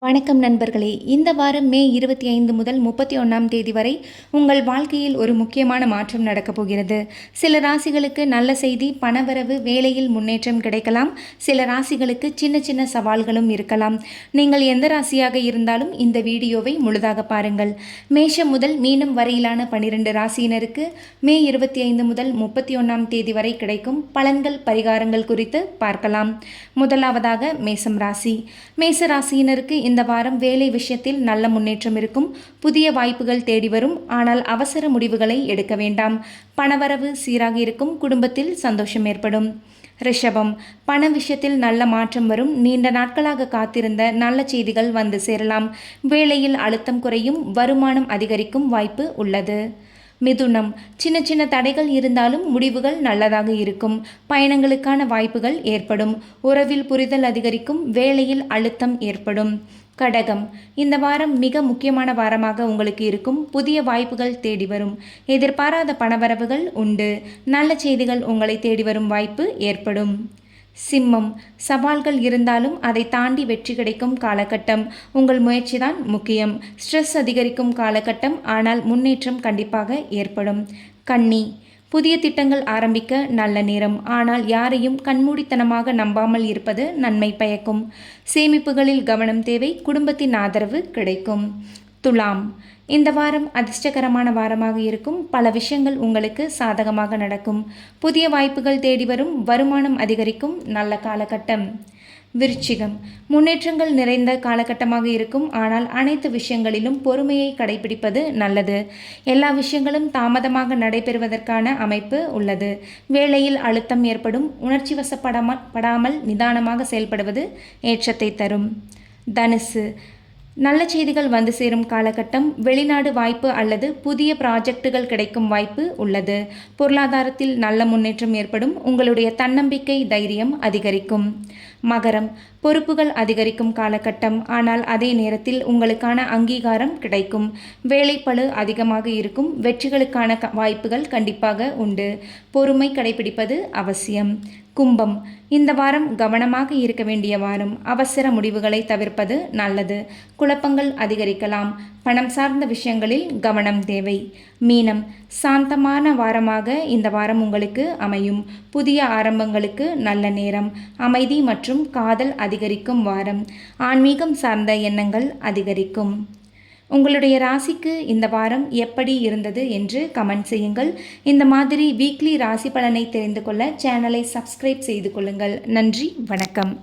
வணக்கம் நண்பர்களே. இந்த வாரம் மே 25 முதல் 31ஆம் தேதி வரை உங்கள் வாழ்க்கையில் ஒரு முக்கியமான மாற்றம் நடக்கப் போகிறது. சில ராசிகளுக்கு நல்ல செய்தி, பணவரவு, வேலையில் முன்னேற்றம் கிடைக்கலாம். சில ராசிகளுக்கு சின்ன சின்ன சவால்களும் இருக்கலாம். நீங்கள் எந்த ராசியாக இருந்தாலும் இந்த வீடியோவை முழுதாக பாருங்கள். மேஷம் முதல் மீனம் வரையிலான 12 ராசியினருக்கு மே 25 முதல் 31ஆம் தேதி வரை கிடைக்கும் பலன்கள், பரிகாரங்கள் குறித்து பார்க்கலாம். முதலாவதாக மேசம் ராசி. மேச ராசியினருக்கு இந்த வாரம் வேலை விஷயத்தில் நல்ல முன்னேற்றம் இருக்கும். புதிய வாய்ப்புகள் தேடி வரும். ஆனால் அவசர முடிவுகளை எடுக்க வேண்டாம். பணவரவு சீராக இருக்கும். குடும்பத்தில் சந்தோஷம் ஏற்படும். ரிஷபம், பண விஷயத்தில் நல்ல மாற்றம் வரும். நீண்ட நாட்களாக காத்திருந்த நல்ல செய்திகள் வந்து சேரலாம். வேலையில் அழுத்தம் குறையும். வருமானம் அதிகரிக்கும் வாய்ப்பு உள்ளது. மிதுனம், சின்ன சின்ன தடைகள் இருந்தாலும் முடிவுகள் நல்லதாக இருக்கும். பயணங்களுக்கான வாய்ப்புகள் ஏற்படும். உறவில் புரிதல் அதிகரிக்கும். வேலையில் அழுத்தம் ஏற்படும். கடகம், இந்த வாரம் மிக முக்கியமான வாரமாக உங்களுக்கு இருக்கும். புதிய வாய்ப்புகள் தேடி வரும். எதிர்பாராத பணவரவுகள் உண்டு. நல்ல செய்திகள் உங்களை தேடி வரும் வாய்ப்பு ஏற்படும். சிம்மம், சவால்கள் இருந்தாலும் அதை தாண்டி வெற்றி கிடைக்கும் காலகட்டம். உங்கள் முயற்சிதான் முக்கியம். ஸ்ட்ரெஸ் அதிகரிக்கும் காலகட்டம், ஆனால் முன்னேற்றம் கண்டிப்பாக ஏற்படும். கன்னி, புதிய திட்டங்கள் ஆரம்பிக்க நல்ல நேரம். ஆனால் யாரையும் கண்மூடித்தனமாக நம்பாமல் இருப்பது நன்மை பயக்கும். சேமிப்புகளில் கவனம் தேவை. குடும்பத்தின் ஆதரவு கிடைக்கும். துலாம், இந்த வாரம் அதிர்ஷ்டகரமான வாரமாக இருக்கும். பல விஷயங்கள் உங்களுக்கு சாதகமாக நடக்கும். புதிய வாய்ப்புகள் தேடி வரும். வருமானம் அதிகரிக்கும். நல்ல காலகட்டம். விருச்சிகம், முன்னேற்றங்கள் நிறைந்த காலகட்டமாக இருக்கும். ஆனால் அனைத்து விஷயங்களிலும் பொறுமையை கடைபிடிப்பது நல்லது. எல்லா விஷயங்களும் தாமதமாக நடைபெறுவதற்கான அமைப்பு உள்ளது. வேலையில் அழுத்தம் ஏற்படும். உணர்ச்சி வசப்படாமல் நிதானமாக செயல்படுவது ஏற்றத்தை தரும். தனுசு, நல்ல செய்திகள் வந்து சேரும் காலகட்டம். வெளிநாடு வாய்ப்பு அல்லது புதிய ப்ராஜெக்டுகள் கிடைக்கும் வாய்ப்பு உள்ளது. பொருளாதாரத்தில் நல்ல முன்னேற்றம் ஏற்படும். உங்களுடைய தன்னம்பிக்கை, தைரியம் அதிகரிக்கும். மகரம், பொறுப்புகள் அதிகரிக்கும் காலகட்டம். ஆனால் அதே நேரத்தில் உங்களுக்கான அங்கீகாரம் கிடைக்கும். வேலைப்பளு அதிகமாக இருக்கும். வெற்றிகளுக்கான வாய்ப்புகள் கண்டிப்பாக உண்டு. பொறுமை கடைபிடிப்பது அவசியம். கும்பம், இந்த வாரம் கவனமாக இருக்க வேண்டிய வாரம். அவசர முடிவுகளை தவிர்ப்பது நல்லது. குழப்பங்கள் அதிகரிக்கலாம். பணம் சார்ந்த விஷயங்களில் கவனம் தேவை. மீனம், சாந்தமான வாரமாக இந்த வாரம் உங்களுக்கு அமையும். புதிய ஆரம்பங்களுக்கு நல்ல நேரம். அமைதி மற்றும் காதல் அதிகரிக்கும் வாரம். ஆன்மீகம் சார்ந்த எண்ணங்கள் அதிகரிக்கும். உங்களுடைய ராசிக்கு இந்த வாரம் எப்படி இருந்தது என்று கமெண்ட் செய்யுங்கள். இந்த மாதிரி வீக்லி ராசி பலனை தெரிந்து கொள்ள சேனலை சப்ஸ்கிரைப் செய்து கொள்ளுங்கள். நன்றி, வணக்கம்.